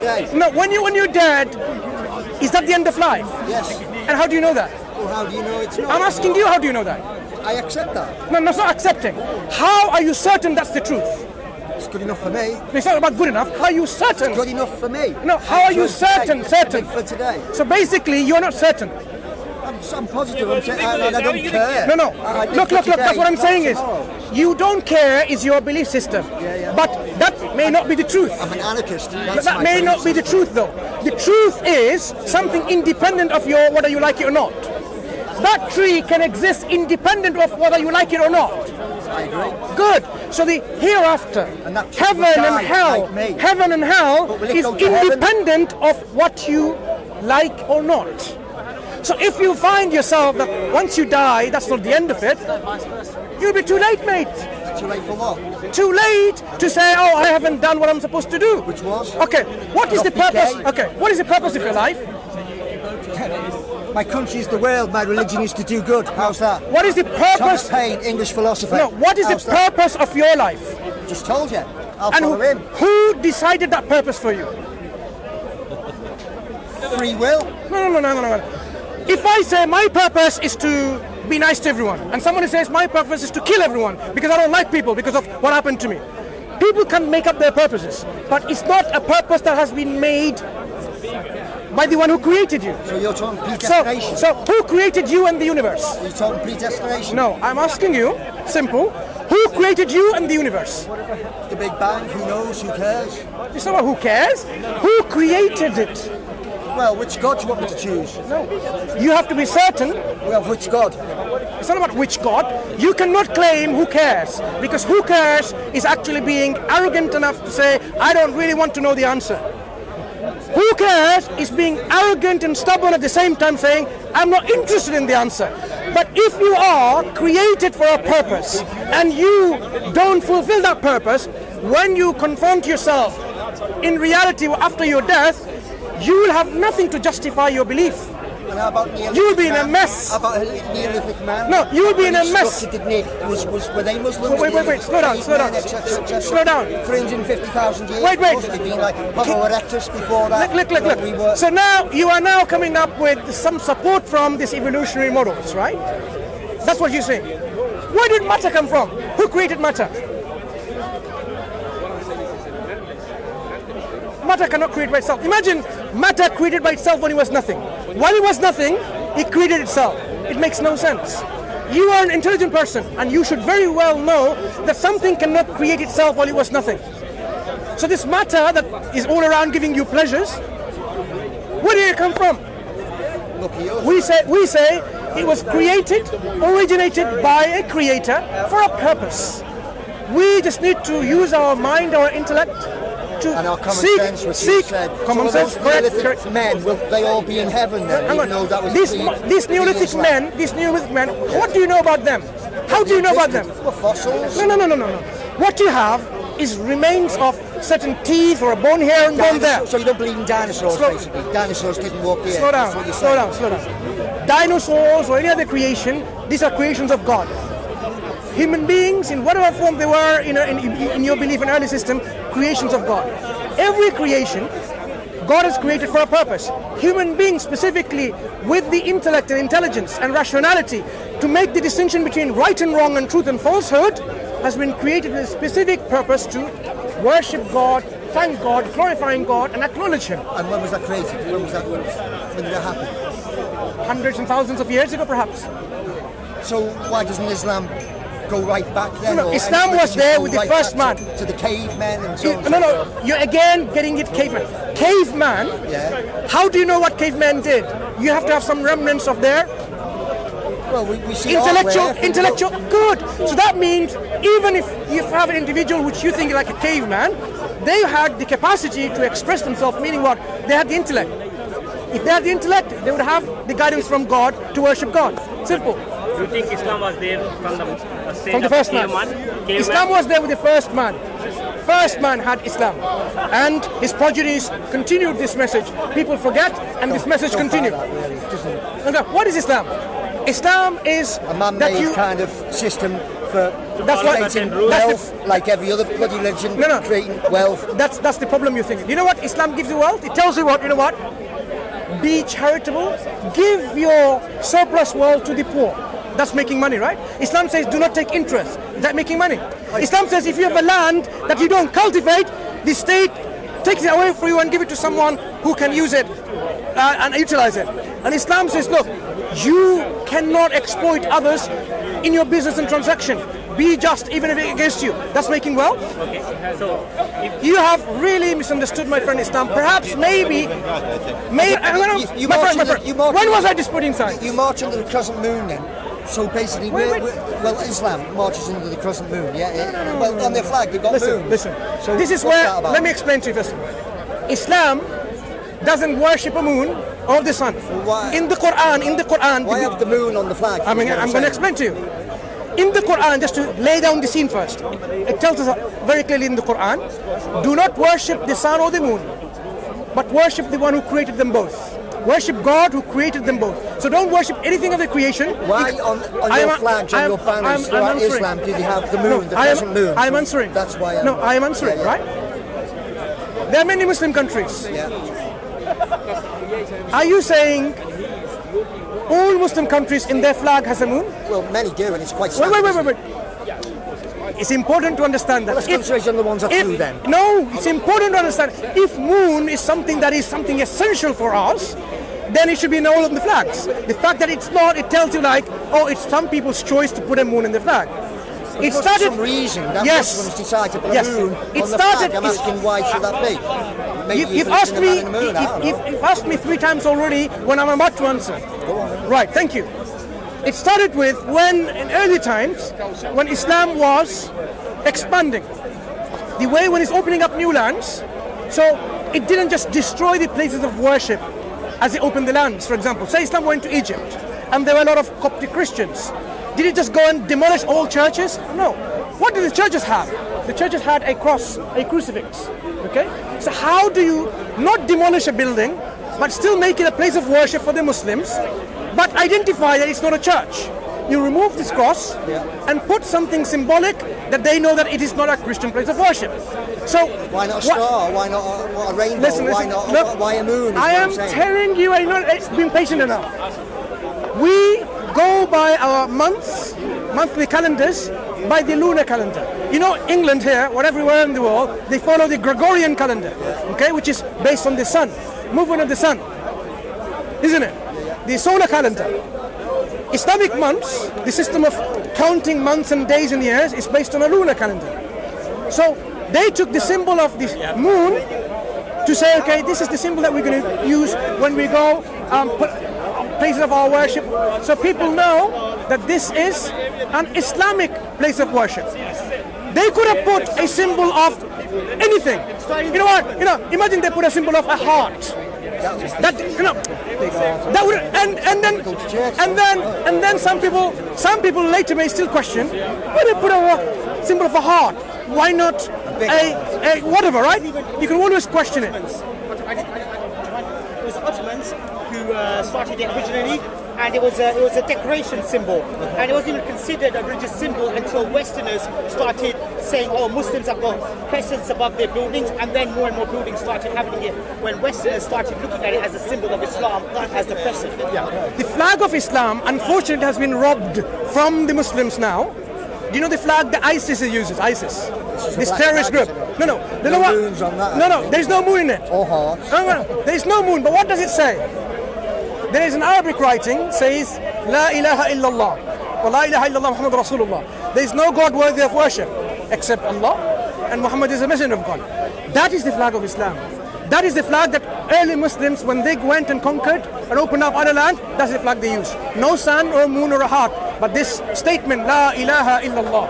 No, when you're dead, is that the end of life? Yes. And how do you know that? Well, how do you know it's not? I'm asking you, how do you know that? I accept that. No, that's not accepting. How are you certain that's the truth? It's good enough for me. It's not about good enough. How are you certain? It's good enough for me. No, how are you certain? Certain. For today. So basically, you're not certain. I'm positive. I'm saying I don't care. No. Look. That's what I'm saying is, you don't care is your belief system. Yeah. But that may not be the truth. I'm an anarchist. But that may not be the truth, though. The truth is something independent of your whether you like it or not. That tree can exist independent of whether you like it or not. I agree. Good. So the hereafter, And that heaven and hell, like me. heaven and hell But will it is go to heaven? independent of what you like or not. So if you find yourself that once you die, that's not the end of it, you'll be too late, mate. Too late for what? Too late to say, oh, I haven't done what I'm supposed to do. Which was? Okay, what is the Not be purpose? gay. Okay, what is the purpose of your life? My country is the world. My religion is to do good. How's that? What is the Thomas purpose? Paine, English philosopher. No, what is How's the that? purpose of your life? Just told you. I'll And follow him. who decided that purpose for you? Free will. No. If I say my purpose is to be nice to everyone, and someone says my purpose is to kill everyone because I don't like people because of what happened to me, people can make up their purposes, but it's not a purpose that has been made by the one who created you. So you're talking predestination. So who created you and the universe? You're talking predestination. No, I'm asking you, simple, who created you and the universe? The Big Bang. Who knows? Who cares? It's not about who cares. Who created it? Well, which God do you want me to choose? No. You have to be certain. Well, which God? It's not about which God. You cannot claim who cares, because who cares is actually being arrogant enough to say, I don't really want to know the answer. Who cares is being arrogant and stubborn at the same time saying, I'm not interested in the answer. But if you are created for a purpose and you don't fulfill that purpose, when you confront yourself in reality after your death, you will have nothing to justify your belief. And how about Neolithic You'll be in a man? mess. How about Neolithic man? No, you'll be in a mess. Were they Muslims? Wait, slow down. Slow down. 350,000 years. Wait. Must have been like Homo erectus before that. Look. We were, So now you are now coming up with some support from these evolutionary models, right? That's what you're saying. Where did matter come from? Who created matter? Matter cannot create by itself. Imagine matter created by itself when it was nothing. While it was nothing, it created itself. It makes no sense. You are an intelligent person, and you should very well know that something cannot create itself while it was nothing. So this matter that is all around giving you pleasures, where did it come from? We say it was created, originated by a creator for a purpose. We just need to use our mind, our intellect, and our common sense, which seek said, common sense. Correct. Men, will they all be in heaven then? Even though that was these Neolithic men, what do you know about them? How do you know about them? Well, fossils. No. What you have is remains of certain teeth or a bone here and bone there. So you don't believe in dinosaurs, basically? Dinosaurs didn't walk the earth. Slow down. Dinosaurs or any other creation, these are creations of God. Human beings, in whatever form they were, in your belief in early system, creations of God. Every creation, God has created for a purpose. Human beings specifically, with the intellect and intelligence and rationality, to make the distinction between right and wrong and truth and falsehood, has been created with a specific purpose to worship God, thank God, glorifying God, and acknowledge Him. And when was that created? When did that happen? Hundreds and thousands of years ago, perhaps. So why doesn't Islam go right back then? No, Islam was there with the first man. To the cavemen and so on. No, you're again getting it caveman. Caveman? Yeah. How do you know what cavemen did? You have to have some remnants of their well, we see intellectual. Good. So that means even if you have an individual which you think is like a caveman, they had the capacity to express themselves, meaning what? They had the intellect. If they had the intellect, they would have the guidance from God to worship God. Simple. Do you think Islam was there from the first man? Islam was there with the first man. First man had Islam, and his progenies continued this message. People forget, and this message continued. Okay, what is Islam? Islam is a man-made kind of system for That's what. creating rules. wealth like every other bloody religion. No. Creating wealth. That's the problem you think. You know what Islam gives you wealth? It tells you what, you know what? Be charitable. Give your surplus wealth to the poor. That's making money, right? Islam says do not take interest. Is that making money? Islam says if you have a land that you don't cultivate, the state takes it away from you and give it to someone who can use it and utilize it. And Islam says, look, you cannot exploit others in your business and transaction. Be just even if it's against you. That's making wealth. Okay. So, if You have really misunderstood my friend Islam. Perhaps, maybe. You My march friend. under- you march When under- was I disputing science? You march under the crescent moon then. So basically, Wait. well, Islam marches under the crescent moon. Yeah. Well, on their flag they've got moons. Listen. So This is what's where. that about? Let me explain to you first. Islam doesn't worship a moon or the sun. why- In the Quran. Why have the moon on the flag? I'm going to explain to you. In the Quran, just to lay down the scene first, it tells us very clearly in the Quran, do not worship the sun or the moon, but worship the one who created them both. Worship God who created them both. So don't worship anything of the creation. Why on your flags, on your banners throughout answering. Islam, do they have the moon, the crescent moon? I'm So answering. That's why. I am answering, Yeah. right? There are many Muslim countries. Yeah. Are you saying all Muslim countries in their flag has a moon? Well, many do, and it's quite. Wait. standard, isn't it? It's important to understand that. Let's concentrate on the ones that do then. No, it's important to understand. If moon is something essential for us, then it should be in all of the flags. The fact that it's not, it tells you like, oh, it's some people's choice to put a moon in the flag. It There must be started. some reason that Yes. Muslims decide to put Yes. a moon It on the started- flag. I'm asking why should that be? Maybe You've believe asked in the man me. in the moon, I don't know. You've asked me 3 times already when I'm about to answer. Go on. Right, thank you. It started with when, in early times, when Islam was expanding. The way when it's opening up new lands, so it didn't just destroy the places of worship as it opened the lands. For example, say Islam went to Egypt, and there were a lot of Coptic Christians. Did it just go and demolish all churches? No. What did the churches have? The churches had a cross, a crucifix. Okay? So how do you not demolish a building, but still make it a place of worship for the Muslims, but identify that it's not a church? You remove this cross and put something symbolic that they know that it is not a Christian place of worship. So Why not a star? Why not a rainbow? Why not? look, Why a moon? Is I what am I'm saying. telling you, it's been patient enough. We go by our monthly calendars, by the lunar calendar. You know, England here, or everywhere in the world, they follow the Gregorian calendar, okay, which is based on the sun, movement of the sun, isn't it? The solar calendar. Islamic months, the system of counting months and days and years, is based on a lunar calendar. So they took the symbol of the moon to say, okay, this is the symbol that we're going to use when we go put places of our worship, so people know that this is an Islamic place of worship. They could have put a symbol of anything. You know what? Imagine they put a symbol of a heart. That would and then some people later may still question, why they put a symbol of a heart? Why not a whatever, right? You can always question it. It was the Ottomans who started it originally, and it was a decoration symbol, and it wasn't even considered a religious symbol until Westerners started saying, oh, Muslims have got crescents above their buildings, and then more and more buildings started having it when Westerners started looking at it as a symbol of Islam, as the crescent. The flag of Islam, unfortunately, has been robbed from the Muslims now. Do you know the flag that ISIS uses? ISIS, this black terrorist flag, group. isn't it? No, No know what? moons on that. No, there's no moon in it. Or hearts. No, there's no moon. But what does it say? There is an Arabic writing says, La ilaha illallah, wa la ilaha illallah Muhammad Rasulullah. There is no God worthy of worship except Allah, and Muhammad is a messenger of God. That is the flag of Islam. That is the flag that early Muslims, when they went and conquered and opened up other land, that's the flag they used. No sun or moon or a heart, but this statement, La ilaha illallah.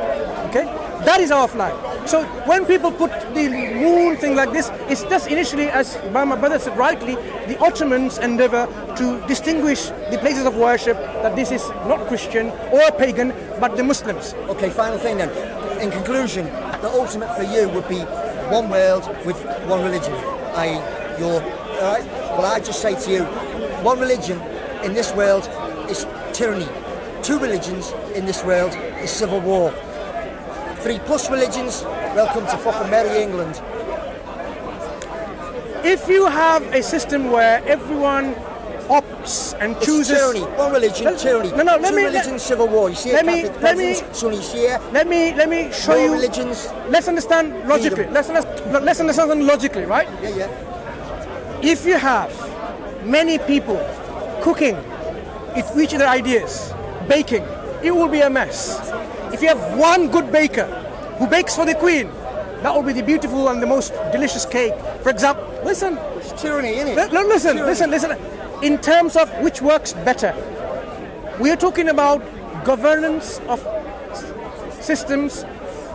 Okay? That is our flag. So when people put the moon thing like this, it's just initially, as my brother said rightly, the Ottomans' endeavor to distinguish the places of worship, that this is not Christian or pagan, but the Muslims. Okay, final thing then. In conclusion, the ultimate for you would be one world with one religion. All right? Well, I just say to you, one religion in this world is tyranny. Two religions in this world is civil war. 3+ religions, welcome to fucking merry England. If you have a system where everyone opts and chooses... It's tyranny. One religion, tyranny. No, let Two me... religions, civil war. You see let me Sunni Shia. Let me show More you... religions. Let's understand logically. Let's understand logically, right? Yeah. If you have many people cooking each of their ideas, baking, it will be a mess. If you have one good baker who bakes for the Queen, that will be the beautiful and the most delicious cake. For example, listen. It's tyranny, isn't it? Listen. In terms of which works better, we are talking about governance of systems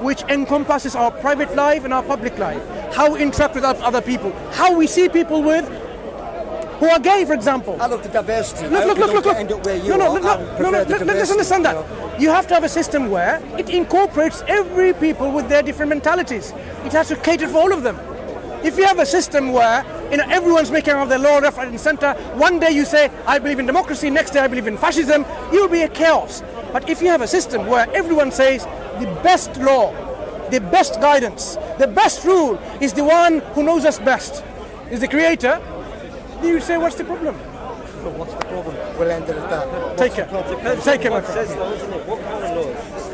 which encompasses our private life and our public life, how we interact with other people, how we see people who are gay, for example. I love the diversity. Look. End up where you are. Let's understand that. You have to have a system where it incorporates every people with their different mentalities. It has to cater for all of them. If you have a system where everyone's making out their law left, right, and centre, one day you say, I believe in democracy, next day I believe in fascism, you'll be a chaos. But if you have a system where everyone says the best law, the best guidance, the best rule is the one who knows us best, is the creator, then you say, what's the problem? What's the problem? We'll end it at that. Take care. Take care, my friend. Says though, isn't it? What kind of laws?